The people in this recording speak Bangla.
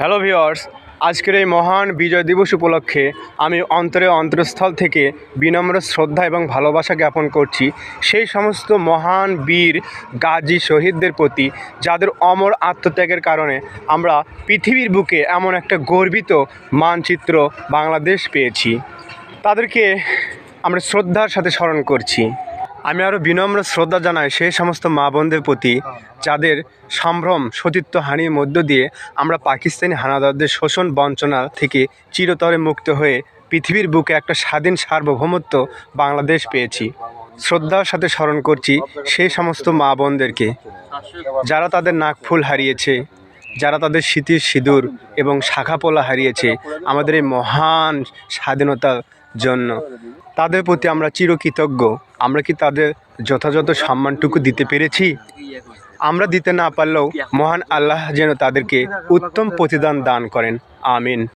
হ্যালো ভিউয়ার্স, আজকের এই মহান বিজয় দিবস উপলক্ষে আমি অন্তরস্থল থেকে বিনম্র শ্রদ্ধা এবং ভালোবাসা জ্ঞাপন করছি সেই সমস্ত মহান বীর গাজী শহীদদের প্রতি, যাদের অমর আত্মত্যাগের কারণে আমরা পৃথিবীর বুকে এমন একটা গর্বিত মানচিত্র বাংলাদেশ পেয়েছি। তাদেরকে আমরা শ্রদ্ধার সাথে স্মরণ করছি। আমি আরও বিনম্র শ্রদ্ধা জানাই সেই সমস্ত মা বোনদের প্রতি, যাদের সম্ভ্রম সতীত্বহানির মধ্য দিয়ে আমরা পাকিস্তানি হানাদারদের শোষণ বঞ্চনা থেকে চিরতরে মুক্ত হয়ে পৃথিবীর বুকে একটা স্বাধীন সার্বভৌমত্ব বাংলাদেশ পেয়েছি। শ্রদ্ধার সাথে স্মরণ করছি সেই সমস্ত মা বোনদেরকে, যারা তাদের নাকফুল হারিয়েছে, যারা তাদের স্মৃতির সিঁদুর এবং শাখাপোলা হারিয়েছে আমাদের এই মহান স্বাধীনতার জন্য। তাদের প্রতি আমরা চিরকৃতজ্ঞ। আমরা কি তাদের যথাযথ সম্মানটুকু দিতে পেরেছি? আমরা দিতে না পারলেও মহান আল্লাহ যেন তাদেরকে উত্তম প্রতিদান দান করেন। আমিন।